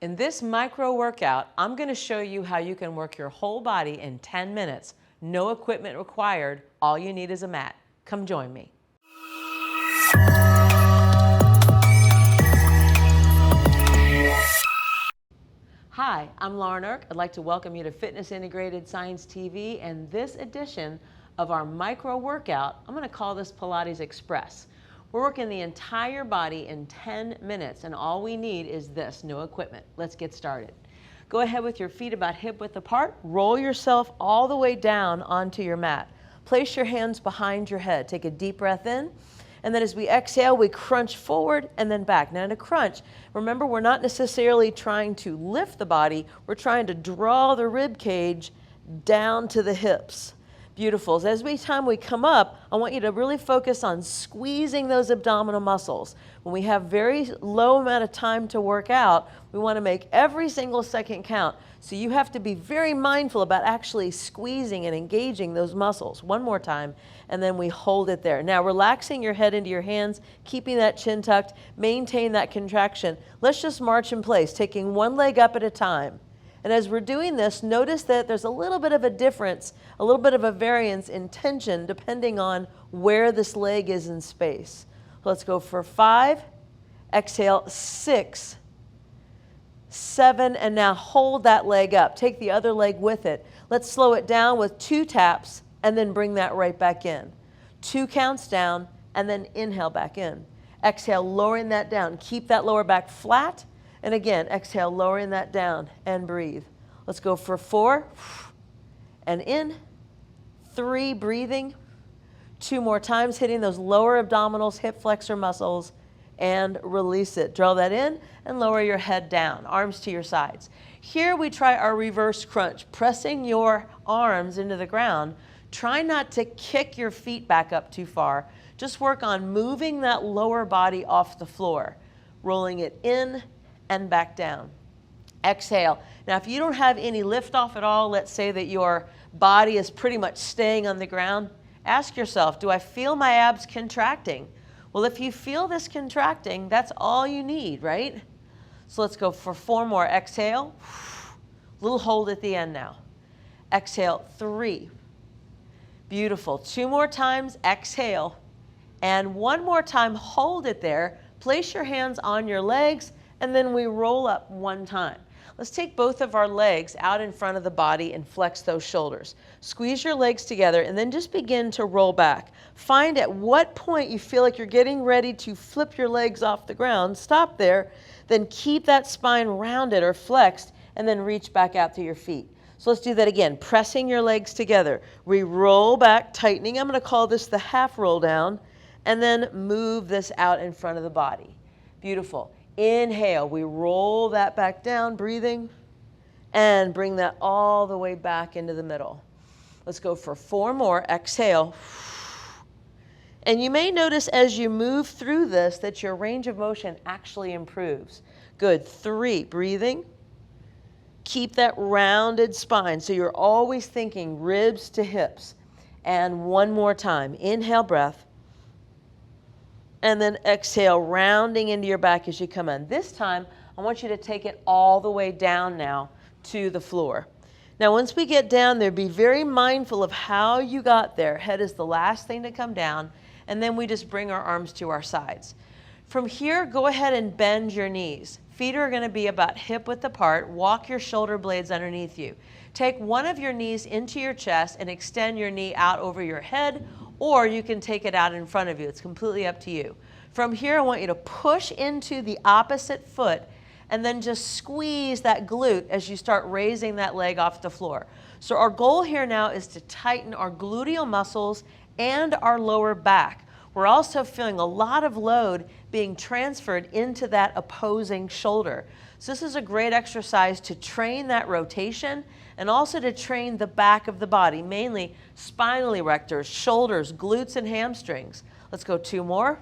In this micro workout, I'm going to show you how you can work your whole body in 10 minutes. No equipment required. All you need is a mat. Come join me. Hi, I'm Eirk. I'd like to welcome you to Fitness Integrated Science TV and this edition of our micro workout. I'm going to call this Pilates Express. We're working the entire body in 10 minutes and all we need is this, no equipment. Let's get started. Go ahead with your feet about hip width apart. Roll yourself all the way down onto your mat. Place your hands behind your head. Take a deep breath in. And then as we exhale, we crunch forward and then back. Now in a crunch, remember we're not necessarily trying to lift the body, we're trying to draw the rib cage down to the hips. Beautiful. So every time we come up, I want you to really focus on squeezing those abdominal muscles. When we have very low amount of time to work out, we want to make every single second count. So you have to be very mindful about actually squeezing and engaging those muscles. One more time, and then we hold it there. Now relaxing your head into your hands, keeping that chin tucked, maintain that contraction. Let's just march in place, taking one leg up at a time. And as we're doing this, notice that there's a little bit of a difference, a little bit of a variance in tension depending on where this leg is in space. Let's go for 5, exhale, 6, 7, and now hold that leg up. Take the other leg with it. Let's slow it down with 2 taps and then bring that right back in. 2 counts down and then inhale back in. Exhale, lowering that down. Keep that lower back flat. And again, exhale, lowering that down and breathe. Let's go for 4 and in, 3, breathing, 2 more times, hitting those lower abdominals, hip flexor muscles, and release it. Draw that in and lower your head down, arms to your sides. Here we try our reverse crunch, pressing your arms into the ground. Try not to kick your feet back up too far. Just work on moving that lower body off the floor, rolling it in and back down. Exhale. Now if you don't have any lift off at all, let's say that your body is pretty much staying on the ground, ask yourself, do I feel my abs contracting? Well, if you feel this contracting, that's all you need, right? So let's go for 4 more. Exhale. Little hold at the end now. Exhale, 3. Beautiful. 2 more times, exhale. And 1 more time, hold it there. Place your hands on your legs and then we roll up 1 time. Let's take both of our legs out in front of the body and flex those shoulders. Squeeze your legs together and then just begin to roll back. Find at what point you feel like you're getting ready to flip your legs off the ground. Stop there, then keep that spine rounded or flexed and then reach back out to your feet. So let's do that again, pressing your legs together. We roll back, tightening. I'm going to call this the half roll down and then move this out in front of the body. Beautiful. Inhale, we roll that back down, breathing, and bring that all the way back into the middle. Let's go for 4 more. Exhale. And you may notice as you move through this that your range of motion actually improves. Good. 3, breathing. Keep that rounded spine so you're always thinking ribs to hips. And 1 more time. Inhale, breath. And then exhale, rounding into your back as you come in. This time, I want you to take it all the way down now to the floor. Now, once we get down there, be very mindful of how you got there. Head is the last thing to come down, and then we just bring our arms to our sides. From here, go ahead and bend your knees. Feet are going to be about hip width apart. Walk your shoulder blades underneath you. Take one of your knees into your chest and extend your knee out over your head, or you can take it out in front of you. It's completely up to you. From here, I want you to push into the opposite foot and then just squeeze that glute as you start raising that leg off the floor. So our goal here now is to tighten our gluteal muscles and our lower back. We're also feeling a lot of load being transferred into that opposing shoulder. So this is a great exercise to train that rotation and also to train the back of the body, mainly spinal erectors, shoulders, glutes, and hamstrings. Let's go 2 more.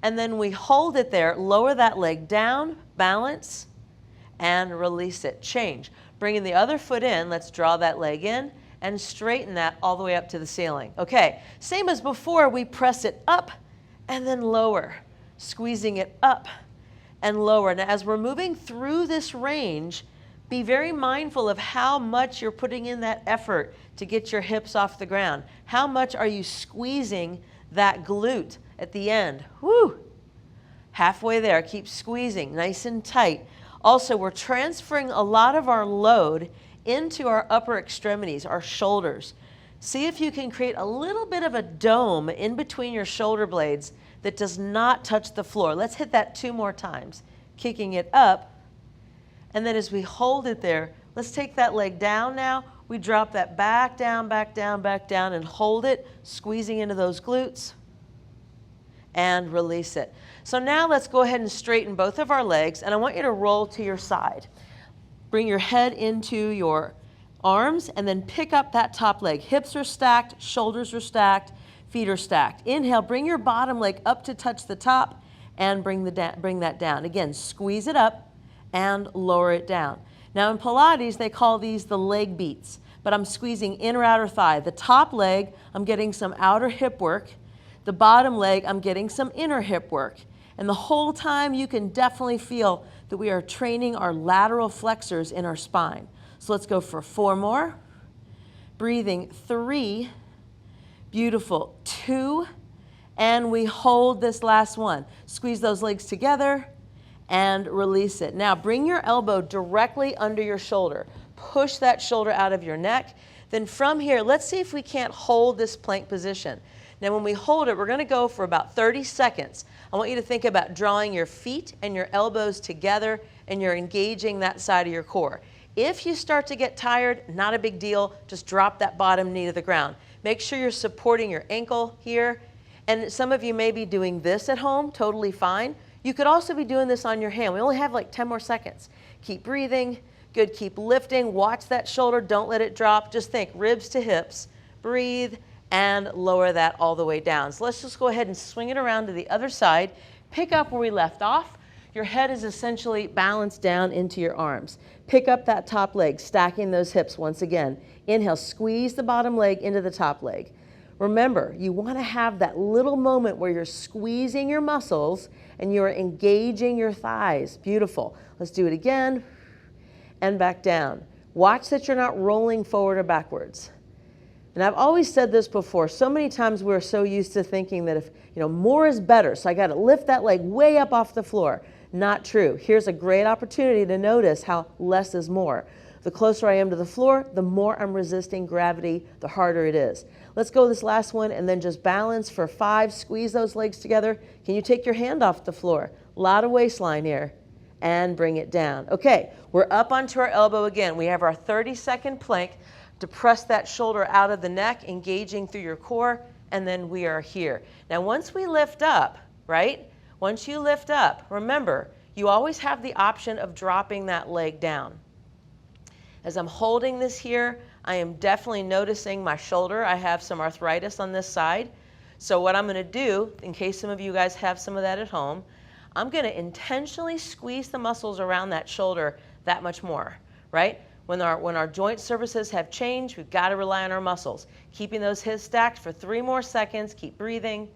And then we hold it there, lower that leg down, balance, and release it. Change. Bringing the other foot in, let's draw that leg in and straighten that all the way up to the ceiling. Okay, same as before, we press it up and then lower, squeezing it up and lower. Now, as we're moving through this range, be very mindful of how much you're putting in that effort to get your hips off the ground. How much are you squeezing that glute at the end? Woo! Halfway there, keep squeezing, nice and tight. Also, we're transferring a lot of our load into our upper extremities, our shoulders. See if you can create a little bit of a dome in between your shoulder blades that does not touch the floor. Let's hit that 2 more times, kicking it up. And then as we hold it there, let's take that leg down now. We drop that back down, back down, back down, and hold it, squeezing into those glutes, and release it. So now let's go ahead and straighten both of our legs, and I want you to roll to your side. Bring your head into your arms, and then pick up that top leg. Hips are stacked, shoulders are stacked, feet are stacked. Inhale, bring your bottom leg up to touch the top, and bring that down. Again, squeeze it up, and lower it down. Now in Pilates, they call these the leg beats, but I'm squeezing inner outer thigh. The top leg, I'm getting some outer hip work. The bottom leg, I'm getting some inner hip work. And the whole time you can definitely feel that we are training our lateral flexors in our spine. So let's go for 4 more. Breathing 3, beautiful, 2, and we hold this last one. Squeeze those legs together, and release it. Now bring your elbow directly under your shoulder. Push that shoulder out of your neck. Then from here, let's see if we can't hold this plank position. Now when we hold it, we're gonna go for about 30 seconds. I want you to think about drawing your feet and your elbows together, and you're engaging that side of your core. If you start to get tired, not a big deal, just drop that bottom knee to the ground. Make sure you're supporting your ankle here. And some of you may be doing this at home, totally fine. You could also be doing this on your hand. We only have like 10 more seconds. Keep breathing, good, keep lifting, watch that shoulder, don't let it drop. Just think ribs to hips, breathe, and lower that all the way down. So let's just go ahead and swing it around to the other side. Pick up where we left off. Your head is essentially balanced down into your arms. Pick up that top leg, stacking those hips once again. Inhale, squeeze the bottom leg into the top leg. Remember, you want to have that little moment where you're squeezing your muscles and you're engaging your thighs. Beautiful. Let's do it again, and back down. Watch that you're not rolling forward or backwards. And I've always said this before, so many times we're so used to thinking that if, more is better, so I got to lift that leg way up off the floor. Not true. Here's a great opportunity to notice how less is more. The closer I am to the floor, the more I'm resisting gravity, the harder it is. Let's go this last one and then just balance for 5. Squeeze those legs together. Can you take your hand off the floor? A lot of waistline here. And bring it down. Okay, we're up onto our elbow again. We have our 30-second plank to press that shoulder out of the neck, engaging through your core, and then we are here. Now once we lift up, right? Once you lift up, remember, you always have the option of dropping that leg down. As I'm holding this here, I am definitely noticing my shoulder. I have some arthritis on this side. So what I'm going to do, in case some of you guys have some of that at home, I'm going to intentionally squeeze the muscles around that shoulder that much more, right? When our joint surfaces have changed, we've got to rely on our muscles. Keeping those hips stacked for 3 more seconds. Keep breathing.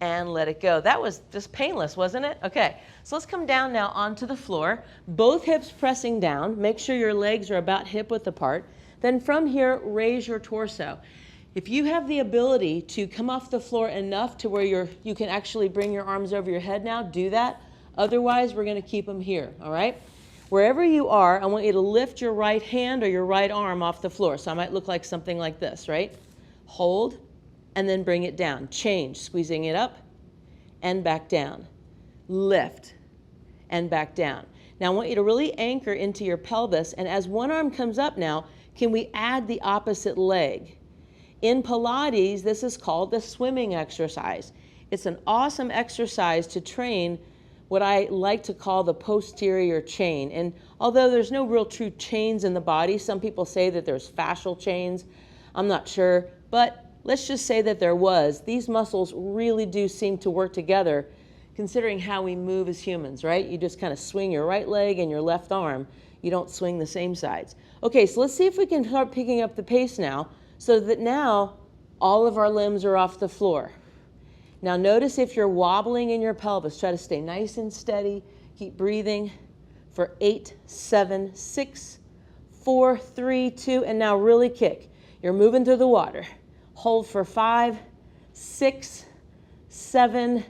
And let it go. That was just painless, wasn't it? Okay, so let's come down now onto the floor. Both hips pressing down. Make sure your legs are about hip width apart. Then from here, raise your torso. If you have the ability to come off the floor enough to where you can actually bring your arms over your head now, do that. Otherwise, we're going to keep them here, all right? Wherever you are, I want you to lift your right hand or your right arm off the floor. So I might look like something like this, right? Hold. And then bring it down. Change, squeezing it up and back down. Lift and back down. Now I want you to really anchor into your pelvis, and as one arm comes up now, can we add the opposite leg? In Pilates, this is called the swimming exercise. It's an awesome exercise to train what I like to call the posterior chain. And although there's no real true chains in the body, some people say that there's fascial chains. I'm not sure, but let's just say that there was. These muscles really do seem to work together, considering how we move as humans, right? You just kind of swing your right leg and your left arm. You don't swing the same sides. Okay, so let's see if we can start picking up the pace now, so that now all of our limbs are off the floor. Now notice if you're wobbling in your pelvis, try to stay nice and steady. Keep breathing for 8, 7, 6, 4, 3, 2, and now really kick. You're moving through the water. Hold for 5, 6, 7,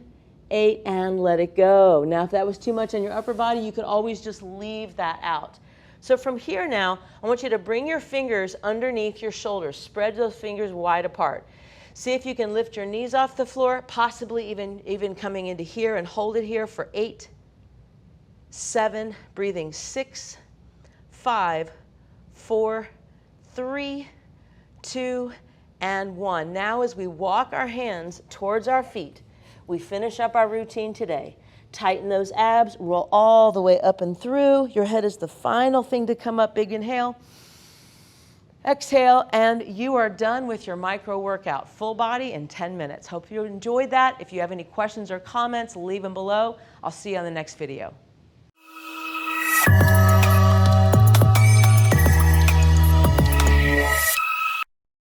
8, and let it go. Now, if that was too much on your upper body, you could always just leave that out. So from here now, I want you to bring your fingers underneath your shoulders. Spread those fingers wide apart. See if you can lift your knees off the floor, possibly even coming into here, and hold it here for 8, 7, breathing 6, 5, 4, 3, 2, and 1. Now as we walk our hands towards our feet, we finish up our routine today. Tighten those abs, roll all the way up and through. Your head is the final thing to come up. Big inhale. Exhale, and you are done with your micro workout. Full body in 10 minutes. Hope you enjoyed that. If you have any questions or comments, leave them below. I'll see you on the next video.